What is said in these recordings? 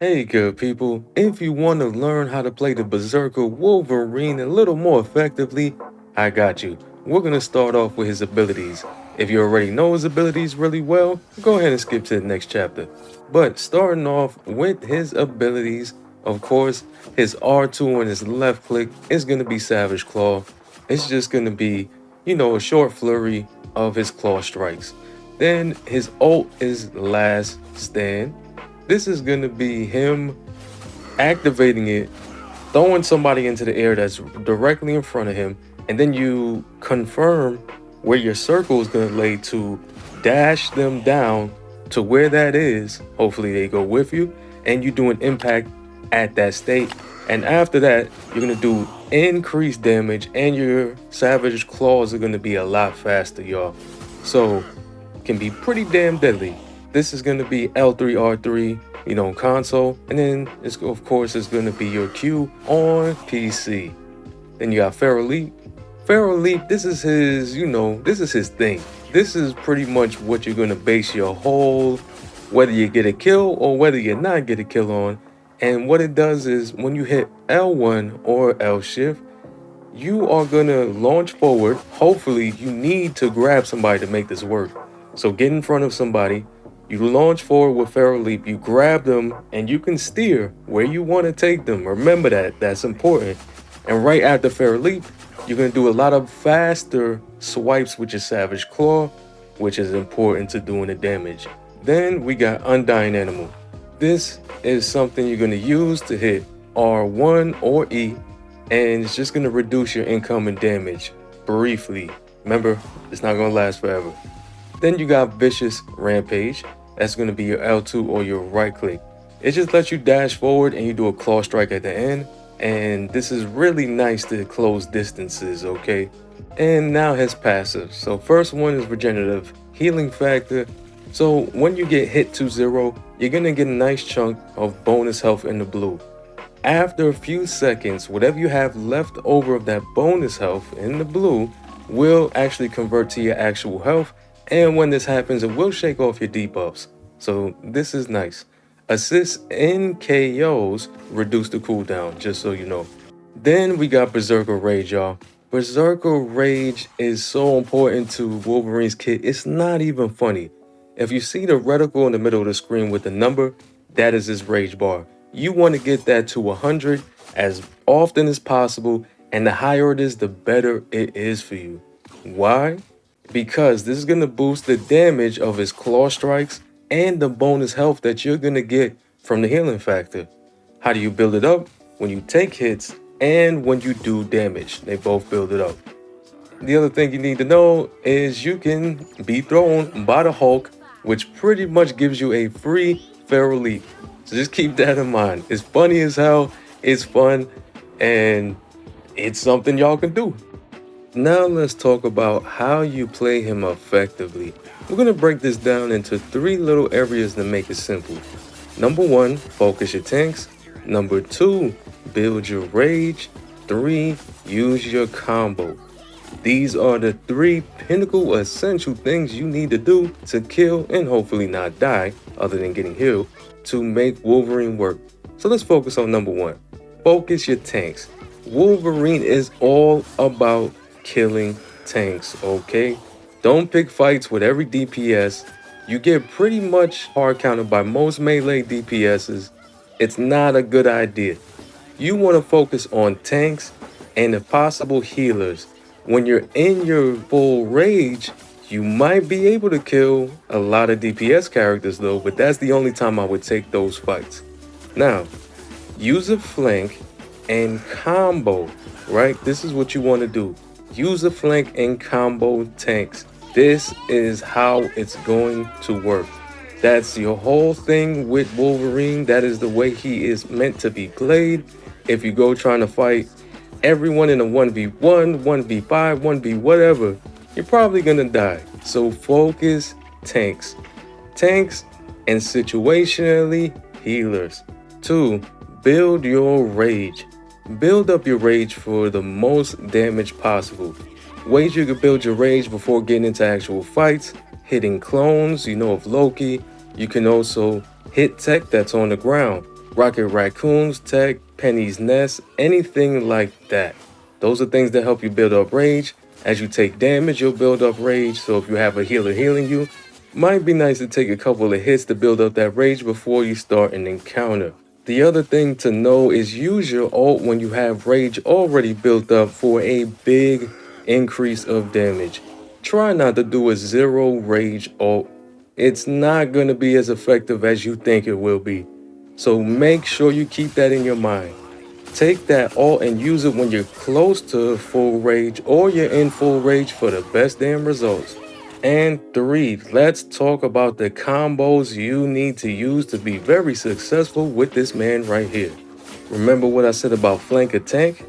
Hey good people, if you want to learn how to play the Berserker Wolverine a little more effectively, I got you. We're going to start off with his abilities. If you already know his abilities really well, go ahead and skip to the next chapter. But starting off with his abilities, of course, his R2 and his left click is going to be Savage Claw. It's just going to be, a short flurry of his claw strikes. Then his ult is Last Stand. This is going to be him activating it, throwing somebody into the air that's directly in front of him, and then you confirm where your circle is going to lay to dash them down to where that is. Hopefully, they go with you, and you do an impact at that state. And after that, you're going to do increased damage, and your Savage Claws are going to be a lot faster, y'all. So, can be pretty damn deadly. This is going to be L3R3, console, and then it's of course it's going to be your Q on PC. Then you got Feral Leap. Feral Leap, this is his thing. This is pretty much what you're going to base your whole, whether you get a kill or whether you not get a kill on. And what it does is when you hit L1 or L shift, you are going to launch forward. Hopefully you need to grab somebody to make this work. So get in front of somebody, you launch forward with Feral Leap, you grab them, and you can steer where you want to take them. Remember that's important. And right after Feral Leap, you're going to do a lot of faster swipes with your Savage Claw, which is important to doing the damage. Then we got Undying Animal. This is something you're going to use to hit R1 or E, and it's just going to reduce your incoming damage briefly. Remember, it's not going to last forever. Then you got Vicious Rampage. That's going to be your L2 or your right click. It just lets you dash forward and you do a claw strike at the end. And this is really nice to close distances, okay? And now his passive. So first one is Regenerative Healing Factor. So when you get hit to 0, you're going to get a nice chunk of bonus health in the blue. After a few seconds, whatever you have left over of that bonus health in the blue will actually convert to your actual health. And when this happens, it will shake off your debuffs. So this is nice. Assists in KOs reduce the cooldown, just so you know. Then we got Berserker Rage, y'all. Berserker Rage is so important to Wolverine's kit, it's not even funny. If you see the reticle in the middle of the screen with the number, that is his rage bar. You want to get that to 100 as often as possible, and the higher it is, the better it is for you. Why? Because this is going to boost the damage of his claw strikes and the bonus health that you're going to get from the healing factor. How do you build it up? When you take hits and when you do damage, they both build it up. The other thing you need to know is you can be thrown by the Hulk, which pretty much gives you a free Feral Leap. So just keep that in mind. It's funny as hell, it's fun, and it's something y'all can do. Now let's talk about how you play him effectively. We're going to break this down into 3 little areas to make it simple. Number 1, focus your tanks. Number 2, build your rage. 3, use your combo. These are the 3 pinnacle essential things you need to do to kill and hopefully not die, other than getting healed, to make Wolverine work. So let's focus on number 1. Focus your tanks. Wolverine is all about killing tanks, okay? Don't pick fights with every DPS. You get pretty much hard counted by most melee DPSs. It's not a good idea. You want to focus on tanks and if possible healers. When you're in your full rage, you might be able to kill a lot of DPS characters though, but that's the only time I would take those fights. Now, use a flank and combo, right? This is what you want to do. Use a flank and combo tanks. This is how it's going to work. That's your whole thing with Wolverine. That is the way he is meant to be played. If you go trying to fight everyone in a 1v1, 1v5, 1v whatever, you're probably gonna die. So focus tanks. Tanks and situationally healers. 2, build your rage. Build up your rage for the most damage possible. Ways you can build your rage before getting into actual fights. Hitting clones, of Loki. You can also hit tech that's on the ground. Rocket Raccoon's Tech, Penny's Nest, anything like that. Those are things that help you build up rage. As you take damage, you'll build up rage. So if you have a healer healing you, might be nice to take a couple of hits to build up that rage before you start an encounter. The other thing to know is use your ult when you have rage already built up for a big increase of damage. Try not to do a zero rage ult. It's not going to be as effective as you think it will be. So make sure you keep that in your mind. Take that ult and use it when you're close to full rage or you're in full rage for the best damn results. And 3, let's talk about the combos you need to use to be very successful with this man right here. Remember what I said about flank a tank?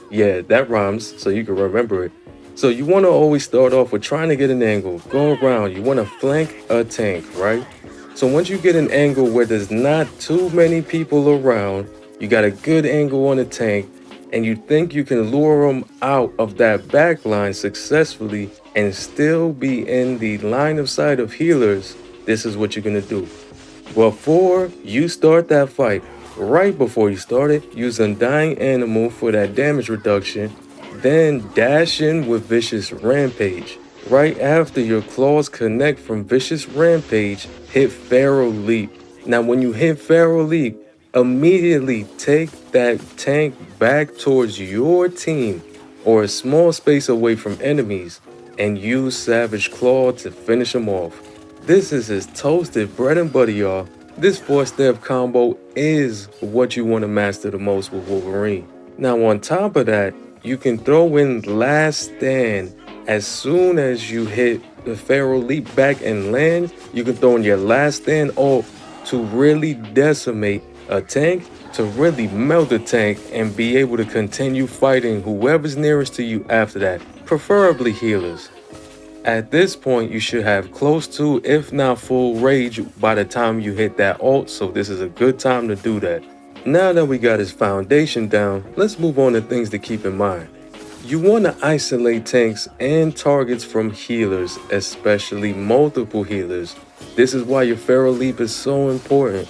Yeah, that rhymes, so you can remember it. So you want to always start off with trying to get an angle, go around, you want to flank a tank, right? So once you get an angle where there's not too many people around, you got a good angle on the tank, and you think you can lure them out of that back line successfully and still be in the line of sight of healers, this is what you're going to do. Before you start that fight, right before you start it, use Undying Animal for that damage reduction, then dash in with Vicious Rampage. Right after your claws connect from Vicious Rampage, hit Feral Leap. Now when you hit Feral Leap, immediately take that tank back towards your team or a small space away from enemies and use Savage Claw to finish them off. This is his toasted bread and butter, y'all. This 4-step combo is what you want to master the most with Wolverine. Now on top of that, you can throw in Last Stand. As soon as you hit the Feral Leap back and land, you can throw in your Last Stand ult to really decimate a tank, to really melt a tank and be able to continue fighting whoever's nearest to you after that, preferably healers. At this point, you should have close to, if not full rage by the time you hit that ult, so this is a good time to do that. Now that we got his foundation down, let's move on to things to keep in mind. You want to isolate tanks and targets from healers, especially multiple healers. This is why your Feral Leap is so important.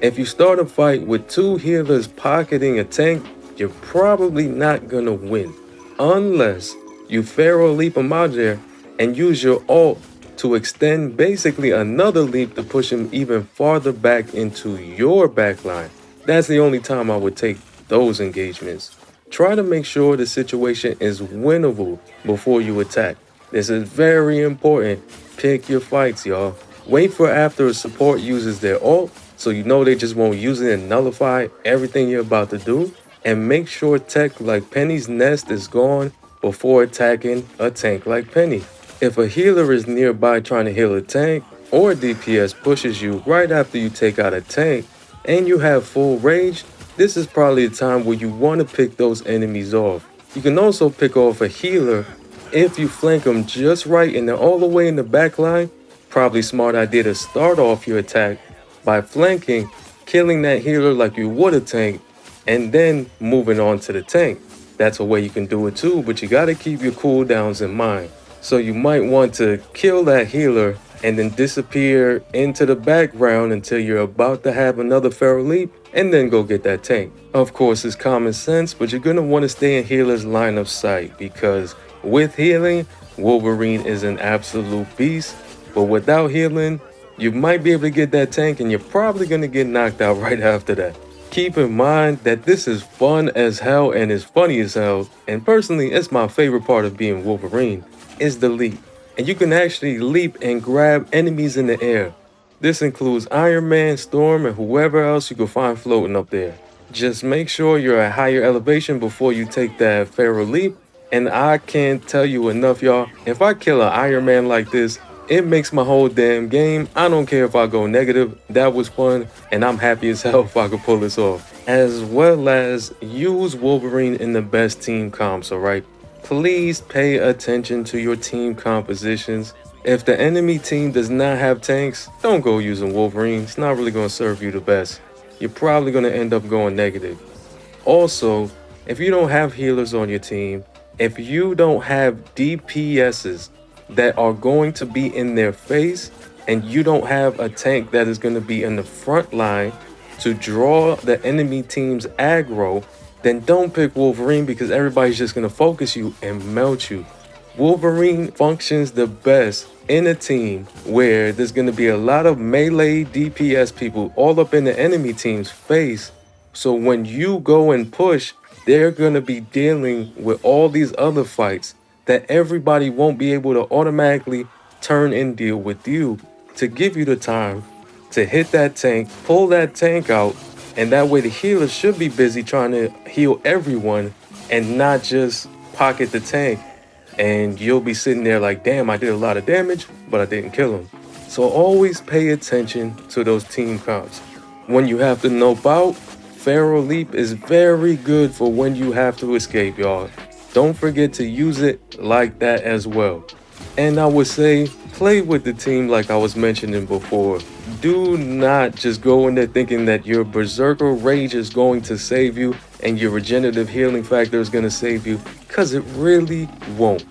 If you start a fight with 2 healers pocketing a tank, you're probably not gonna win, unless you Feral Leap them out there and use your ult to extend basically another leap to push him even farther back into your backline. That's the only time I would take those engagements. Try to make sure the situation is winnable before you attack. This is very important. Pick your fights, y'all. Wait for after a support uses their ult, so you know they just won't use it and nullify everything you're about to do. And make sure tech like Penny's Nest is gone before attacking a tank like Penny. If a healer is nearby trying to heal a tank, or DPS pushes you right after you take out a tank, and you have full rage, this is probably the time where you want to pick those enemies off. You can also pick off a healer if you flank them just right and they're all the way in the back line. Probably smart idea to start off your attack by flanking, killing that healer like you would a tank, and then moving on to the tank. That's a way you can do it too, but you gotta keep your cooldowns in mind. So you might want to kill that healer and then disappear into the background until you're about to have another Feral Leap, and then go get that tank. Of course, it's common sense, but you're gonna want to stay in healer's line of sight, because with healing, Wolverine is an absolute beast, but without healing, you might be able to get that tank and you're probably gonna get knocked out right after that. Keep in mind that this is fun as hell and is funny as hell, and personally, it's my favorite part of being Wolverine, is the leap. And you can actually leap and grab enemies in the air. This includes Iron Man, Storm, and whoever else you can find floating up there. Just make sure you're at higher elevation before you take that Feral Leap. And I can't tell you enough, y'all. If I kill an Iron Man like this, it makes my whole damn game. I don't care if I go negative. That was fun, and I'm happy as hell if I could pull this off. As well as use Wolverine in the best team comps, alright? Please pay attention to your team compositions. If the enemy team does not have tanks, don't go using Wolverine. It's not really going to serve you the best. You're probably going to end up going negative. Also, if you don't have healers on your team, if you don't have DPSs that are going to be in their face, and you don't have a tank that is going to be in the front line, to draw the enemy team's aggro, then don't pick Wolverine because everybody's just going to focus you and melt you. Wolverine functions the best in a team where there's going to be a lot of melee DPS people all up in the enemy team's face. So when you go and push, they're going to be dealing with all these other fights that everybody won't be able to automatically turn and deal with you, to give you the time to hit that tank, pull that tank out, and that way the healers should be busy trying to heal everyone and not just pocket the tank. And you'll be sitting there like, damn, I did a lot of damage, but I didn't kill him. So always pay attention to those team comps. When you have to nope out, Pharaoh Leap is very good for when you have to escape, y'all. Don't forget to use it like that as well. And I would say, play with the team like I was mentioning before. Do not just go in there thinking that your Berserker Rage is going to save you and your regenerative healing factor is going to save you, because it really won't.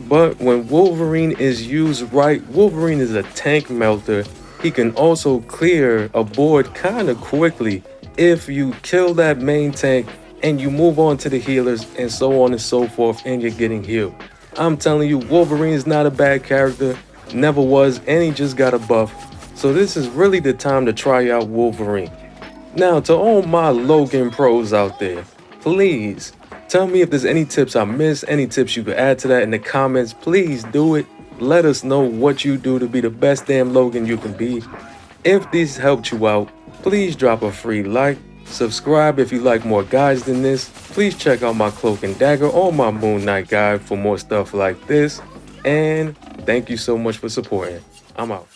But when Wolverine is used right, Wolverine is a tank melter. He can also clear a board kind of quickly if you kill that main tank and you move on to the healers and so on and so forth, and you're getting healed. I'm telling you, Wolverine is not a bad character, never was, and he just got a buff. So this is really the time to try out Wolverine. Now, to all my Logan pros out there, please tell me if there's any tips I missed, any tips you could add to that in the comments. Please do it. Let us know what you do to be the best damn Logan you can be. If this helped you out, please drop a free like. Subscribe if you like more guides than this. Please check out my Cloak and Dagger or my Moon Knight guide for more stuff like this. And thank you so much for supporting. I'm out.